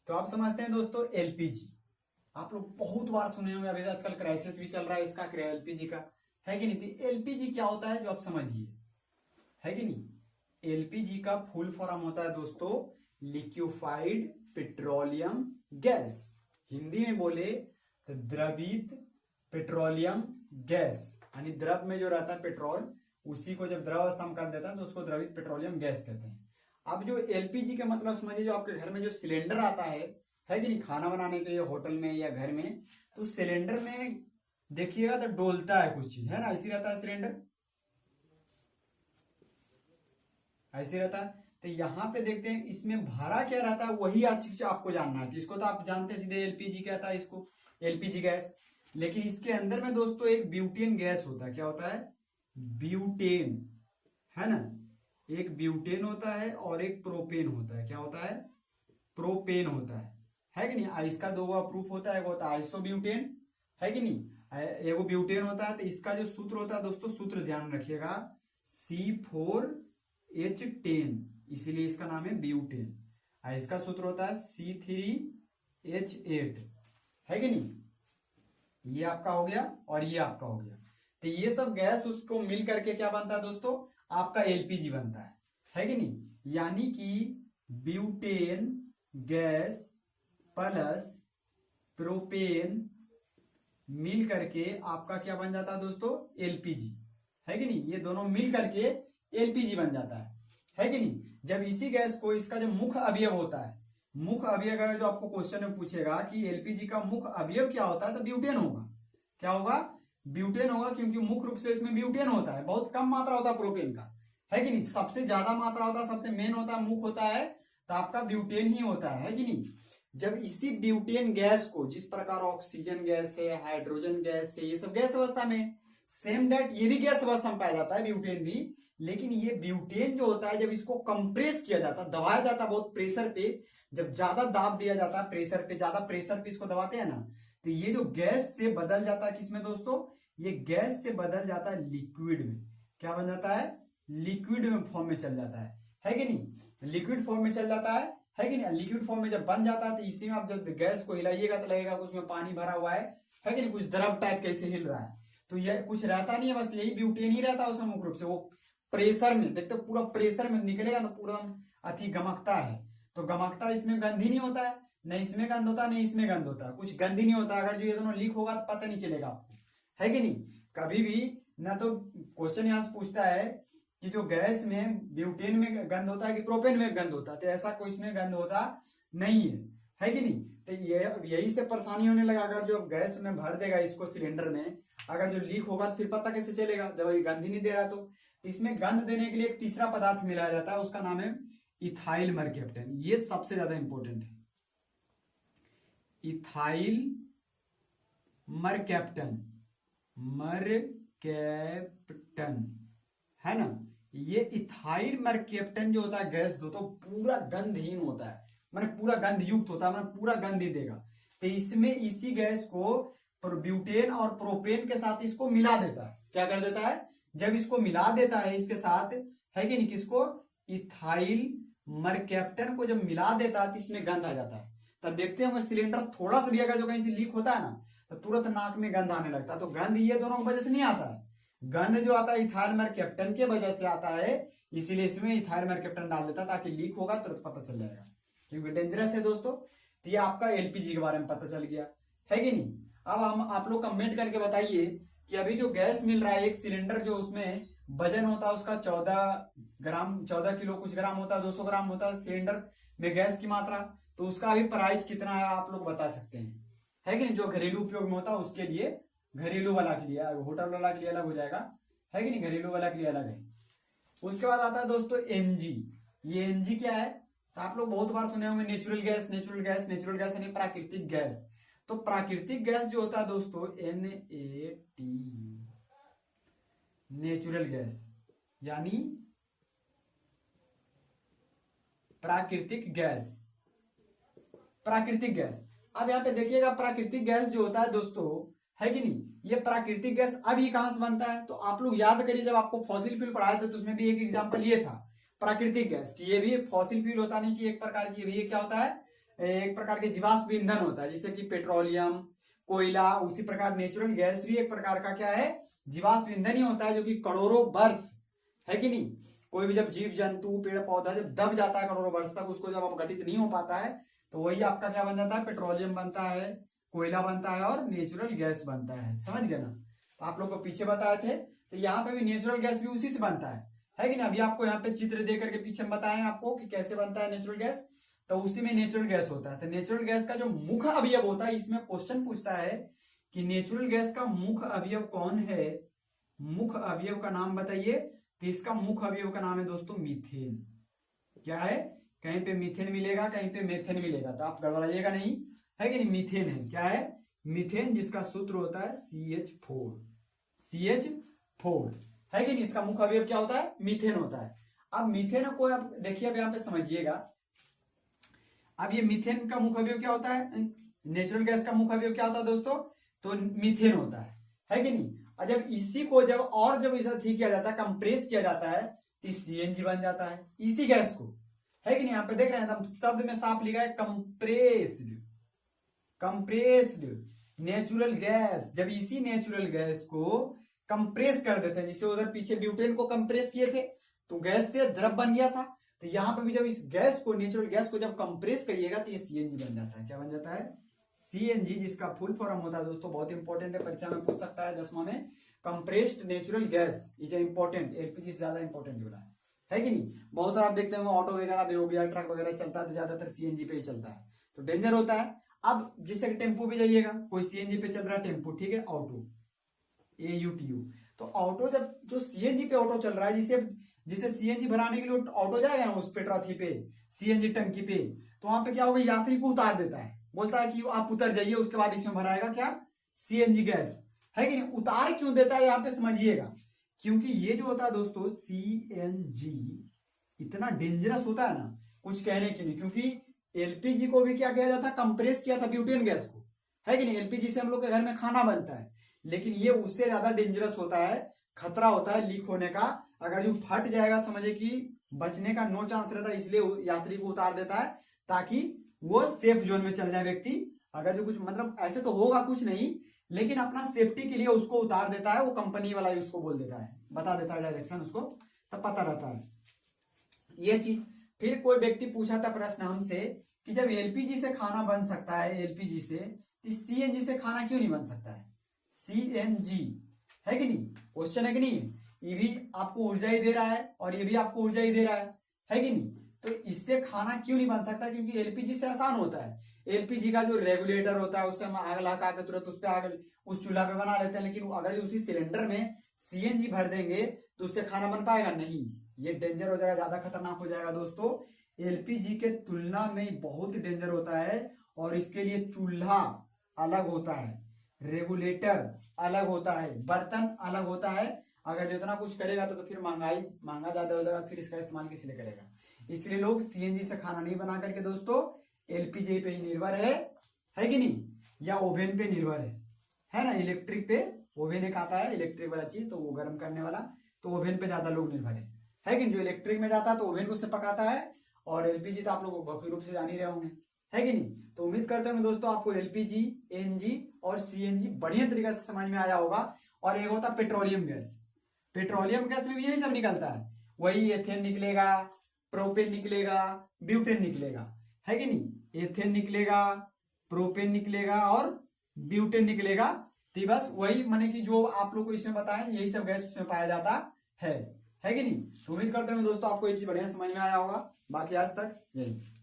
तो आप समझते हैं दोस्तों एलपीजी। आप लोग बहुत बार सुने होंगे, अभी आजकल क्राइसिस भी चल रहा है इसका, एलपीजी का, है कि नहीं। तो एलपीजी क्या होता है जो आप समझिए, है कि नहीं। एलपीजी का फुल फॉर्म होता है दोस्तों लिक्विफाइड पेट्रोलियम गैस। हिंदी में बोले तो द्रवित पेट्रोलियम गैस, यानी द्रव में जो रहता है पेट्रोल, उसी को जब द्रव अवस्था में कर देता है तो उसको द्रवित पेट्रोलियम गैस कहते हैं। अब जो एलपीजी का मतलब समझिए, जो आपके घर में जो सिलेंडर आता है कि नहीं, खाना बनाने के लिए होटल में या घर में, तो सिलेंडर में देखिएगा तो डोलता है कुछ चीज, है ना, ऐसी रहता है सिलेंडर, ऐसे रहता है। तो यहाँ पे देखते हैं इसमें भरा क्या रहता है, वही चीज आपको जानना है। तो इसको तो आप जानते हैं सीधे एलपीजी कहता है इसको, एलपीजी गैस। लेकिन इसके अंदर में दोस्तों एक ब्यूटेन गैस होता है। क्या होता है? ब्यूटेन, है ना। एक ब्यूटेन होता है और एक प्रोपेन होता है। क्या होता है? प्रोपेन होता है कि नहीं। इसका दो प्रूफ होता है, एक होता है आइसोब्यूटेन, है कि नहीं, एगो ब्यूटेन होता है। तो इसका जो सूत्र होता है दोस्तों, सूत्र ध्यान रखिएगा, C4H10, इसीलिए इसका नाम है ब्यूटेन। इसका सूत्र होता है C3H8, है कि नहीं। ये आपका हो गया और ये आपका हो गया। तो ये सब गैस उसको मिल करके क्या बनता है दोस्तों, आपका एलपीजी बनता है कि नहीं। यानी कि ब्यूटेन गैस प्लस प्रोपेन मिल करके आपका क्या बन जाता है दोस्तों, एलपीजी, है कि नहीं। ये दोनों मिल करके एलपीजी बन जाता है कि नहीं। जब इसी गैस को, इसका जो मुख्य अवयव होता है, मुख्य अवयव अगर जो आपको क्वेश्चन में पूछेगा कि एलपीजी का मुख्य अवयव क्या होता है, तो ब्यूटेन होगा। क्या होगा? ब्यूटेन होगा, क्योंकि मुख्य रूप से इसमें ब्यूटेन होता है। बहुत कम मात्रा होता है प्रोपेन का, है कि नहीं। सबसे ज्यादा मात्रा होता है, सबसे मेन होता है, मुख्य होता है, तो आपका ब्यूटेन ही होता है कि नहीं। जब इसी ब्यूटेन गैस को, जिस प्रकार ऑक्सीजन गैस है, हाइड्रोजन गैस है, ये सब गैस अवस्था में, सेम डेट ये भी गैस अवस्था में पाया जाता है, ब्यूटेन भी। लेकिन ये ब्यूटेन जो होता है, जब इसको कंप्रेस किया जाता है, दबाया जाता है बहुत प्रेशर पे, जब ज्यादा दाब दिया जाता है प्रेशर पे, ज्यादा प्रेशर पे इसको दबाते हैं ना, तो ये जो गैस से बदल जाता है किसमें दोस्तों, ये गैस से बदल जाता है लिक्विड में। क्या बन जाता है? लिक्विड में फॉर्म में चल जाता है कि नहीं। लिक्विड फॉर्म में चल जाता है कि नहीं। लिक्विड फॉर्म में जब बन जाता है, तो इसी में आप जब गैस को हिलाइएगा तो लगेगा कि उसमें पानी भरा हुआ है कि नहीं, कुछ द्रव टाइप कैसे हिल रहा है। तो यह कुछ रहता नहीं है, बस यही ब्यूटेन ही रहता है उसमें मुख्य रूप से। वो प्रेशर में देखते, पूरा प्रेशर में निकलेगा तो पूरा अति गमकता है। तो गमकता, इसमें गंध ही नहीं होता है, नहीं इसमें गंध होता है, नहीं इसमें गंध होता है, कुछ गंध ही नहीं होता। अगर जो ये दोनों लीक होगा तो पता नहीं चलेगा आपको, है कि नहीं। कभी भी ना तो क्वेश्चन यहाँ से पूछता है कि जो गैस में ब्यूटेन में गंध होता है कि प्रोपेन में गंध होता है, तो ऐसा कोई इसमें गंध होता नहीं है कि नहीं। तो यही से परेशानी होने लगा। अगर जो गैस में भर देगा इसको सिलेंडर में, अगर जो लीक होगा तो फिर पता कैसे चलेगा, जब ये गंध ही नहीं दे रहा। तो इसमें गंध देने के लिए एक तीसरा पदार्थ मिलाया जाता है, उसका नाम है इथाइल मरकैप्टन। ये सबसे ज्यादा इंपॉर्टेंट है, इथाइल मरकैप्टन, मरकैप्टन, है ना। ये इथाइल मरकैप्टन जो होता है गैस दोस्तों, पूरा गंधहीन होता है, माने पूरा गंध युक्त होता है, माने पूरा गंध ही देगा। तो इसमें इसी गैस को ब्यूटेन और प्रोपेन के साथ इसको मिला देता है। क्या कर देता है? जब इसको मिला देता है इसके साथ, है कि नहीं, किसको, इथाइल मरकैप्टन को जब मिला देता है तो इसमें गंध आ जाता है। तब देखते होंगे सिलेंडर थोड़ा सा भी अगर जो कहीं से लीक होता है ना, तो तुरंत नाक में गंध आने लगता है। तो गंध ये दोनों की वजह से नहीं आता है, गंध जो आता है इथाइल मरकैप्टन के वजह से आता है। इसीलिए इसमें इथाइल मरकैप्टन डाल देता है, ताकि लीक होगा तुरंत पता चल जाएगा, क्योंकि डेंजरस है दोस्तों। तो ये आपका एलपीजी के बारे में पता चल गया, है कि नहीं। अब हम आप लोग कमेंट करके बताइए कि अभी जो गैस मिल रहा है, एक सिलेंडर जो उसमें वजन होता है उसका 14 ग्राम, 14 किलो कुछ ग्राम होता है, 200 ग्राम होता है सिलेंडर में गैस की मात्रा, तो उसका अभी प्राइस कितना है आप लोग बता सकते हैं, है कि नहीं। जो घरेलू उपयोग में होता है उसके लिए, घरेलू वाला के लिए, होटल वाला के लिए अलग हो जाएगा, है कि नहीं, घरेलू वाला के लिए अलग है। उसके बाद आता है दोस्तों एनजी। ये एनजी क्या है, तो आप लोग बहुत बार सुने होंगे natural gas, natural gas, natural gas यानी प्राकृतिक गैस। तो प्राकृतिक गैस जो होता है दोस्तों NaT, नेचुरल गैस यानी प्राकृतिक गैस, प्राकृतिक गैस। अब यहाँ पे देखिएगा प्राकृतिक गैस जो होता है दोस्तों, है कि नहीं, ये प्राकृतिक गैस अब ये कहां से बनता है, तो आप लोग याद करिए जब आपको फॉसिल फ्यूल पढ़ाया था तो उसमें भी एक एग्जांपल ये था प्राकृतिक गैस की। ये भी फॉसिल फ्यूल होता नहीं कि एक प्रकार की, ये क्या होता है, एक प्रकार के जीवाश्म ईंधन होता है, जैसे कि पेट्रोलियम, कोयला। उसी प्रकार नेचुरल गैस भी एक प्रकार का क्या है, जीवाश्म ईंधन ही होता है, जो कि करोड़ों वर्ष, है कि नहीं, कोई भी जब जीव जंतु पेड़ पौधा जब दब जाता है करोड़ों वर्ष तक, उसको जब अपघटित नहीं हो पाता है, तो वही आपका क्या बन जाता है, पेट्रोलियम बनता है, कोयला बनता है और नेचुरल गैस बनता है। समझ गए ना। तो आप लोग को पीछे बताए थे, तो यहाँ पे भी नेचुरल गैस भी उसी से बनता है कि ना। अभी आपको यहाँ पे चित्र दे करके पीछे हम बताए आपको कि कैसे बनता है नेचुरल गैस, तो उसी में नेचुरल गैस होता है। तो नेचुरल गैस का जो मुख्य अवयव होता है, इसमें क्वेश्चन पूछता है कि नेचुरल गैस का मुख्य अवयव कौन है, मुख्य अवयव का नाम बताइए। तो इसका मुख्य अवयव का नाम है दोस्तों मीथेन। क्या है, कहीं पे मीथेन मिलेगा, कहीं पे मेथेन मिलेगा, तो आप गड़बड़ाइएगा नहीं, है कि नहीं। मीथेन है, क्या है, मीथेन, जिसका सूत्र होता है CH4, CH4, है कि नहीं। इसका मुख्य अवयव क्या होता है, मीथेन होता है। अब मीथेन को आप देखिए, अब यहाँ पे समझिएगा। अब ये मीथेन का मुख्य अवयव क्या होता है, नेचुरल गैस का मुख्य अवयव क्या होता है दोस्तों, तो मीथेन होता है कि नहीं। और जब इसी को जब इसे ठीक किया जाता है, कंप्रेस किया जाता है, तो CNG बन जाता है इसी गैस को, है कि नहीं। यहाँ पे देख रहे हैं हम शब्द में साफ लिखा है कंप्रेस्ड नेचुरल गैस। जब इसी नेचुरल गैस को कंप्रेस कर देते हैं, जिसे उधर पीछे ब्यूटेन को कंप्रेस किए थे तो गैस से द्रव बन गया था, तो यहाँ पे भी जब इस गैस को, नेचुरल गैस को जब कंप्रेस करिएगा तो ये CNG बन जाता है। क्या बन जाता है, CNG, जिसका फुल फॉर्म होता है दोस्तों, बहुत इंपॉर्टेंट है, परीक्षा में पूछ सकता है 10वां में। Compressed natural gas is important, LPG से ज्यादा इंपॉर्टेंट हो रहा है कि नहीं। बहुत सारा आप देखते हैं ऑटो वगैरह भी हो गया, ट्रक वगैरह चलता है तो ज्यादातर CNG पे ही चलता है, तो डेंजर होता है। अब जैसे टेम्पो पे जाइएगा, कोई CNG पे चल रहा है टेम्पो, ठीक है, ऑटो, AUTO, तो ऑटो जब जो CNG पे ऑटो चल रहा है, जिसे CNG भराने के लिए ऑटो जाएगा ना उस पेट्रोल पे, CNG टंकी पे, तो वहां पे क्या होगा, यात्री को उतार देता है, बोलता है कि आप उतर जाइए, उसके बाद इसमें भराएगा क्या, CNG गैस, है कि नहीं। उतार क्यों देता है यहाँ पे समझिएगा, क्योंकि ये जो होता है दोस्तों CNG इतना डेंजरस होता है ना, कुछ कहने की नहीं। क्योंकि LPG को भी क्या किया जाता है, कंप्रेस किया था ब्यूटेन गैस को, है कि नहीं। LPG से हम लोग के घर में खाना बनता है, लेकिन ये उससे ज्यादा डेंजरस होता है, खतरा होता है लीक होने का। अगर जो फट जाएगा समझे कि बचने का नो चांस रहता है, इसलिए यात्री को उतार देता है ताकि वो सेफ जोन में चल जाए व्यक्ति। अगर जो कुछ मतलब ऐसे तो होगा कुछ नहीं, लेकिन अपना सेफ्टी के लिए उसको उतार देता है, वो कंपनी वाला ही उसको बोल देता है, बता देता है डायरेक्शन उसको, तब पता रहता है ये चीज। फिर कोई व्यक्ति पूछा था प्रश्न हमसे कि जब LPG से खाना बन सकता है, LPG से, तो CNG से खाना क्यों नहीं बन सकता है, CNG, है कि नहीं। क्वेश्चन है कि नहीं, ये भी आपको ऊर्जा ही दे रहा है और ये भी आपको ऊर्जा ही दे रहा है कि नहीं। तो इससे खाना क्यों नहीं बन सकता, क्योंकि LPG से आसान होता है। LPG का जो रेगुलेटर होता है, उससे हम आग लगा के तुरंत उस पर आग उस चूल्हा पे बना लेते हैं, लेकिन अगर उसी सिलेंडर में CNG भर देंगे तो उससे खाना बन पाएगा नहीं, ये डेंजर हो जाएगा, ज्यादा खतरनाक हो जाएगा दोस्तों। LPG के तुलना में बहुत डेंजर होता है, और इसके लिए चूल्हा अलग होता है, रेगुलेटर अलग होता है, बर्तन अलग होता है। अगर जितना कुछ करेगा तो फिर महंगा ज्यादा हो जाएगा, फिर इसका इस्तेमाल किस लिए करेगा। इसलिए लोग CNG से खाना नहीं बना करके दोस्तों LPG पे ही निर्भर है कि नहीं, या ओवन पे निर्भर है ना। इलेक्ट्रिक पे ओवन एक आता है, इलेक्ट्रिक वाला चीज, तो वो गर्म करने वाला, तो ओवन पे ज्यादा लोग निर्भर है कि नहीं। जो इलेक्ट्रिक में जाता है तो ओवन को उससे पकाता है, और LPG तो आप लोग मुख्य रूप से जान ही रहे होंगे, है कि नहीं। तो उम्मीद करते हैं दोस्तों आपको LPG, NG और CNG बढ़िया तरीके से समझ में आया होगा। और एक होता है पेट्रोलियम गैस, पेट्रोलियम गैस में भी यही सब निकलता है, वही एथेन निकलेगा, प्रोपेन निकलेगा, ब्यूटेन निकलेगा, है कि नहीं। एथेन निकलेगा, प्रोपेन निकलेगा और ब्यूटेन निकलेगा, तो बस वही माने कि जो आप लोग को इसमें बताएं यही सब गैस उसमें पाया जाता है कि नहीं। तो उम्मीद करते हैं दोस्तों आपको ये चीज बढ़िया समझ में आया होगा। बाकी आज तक यही।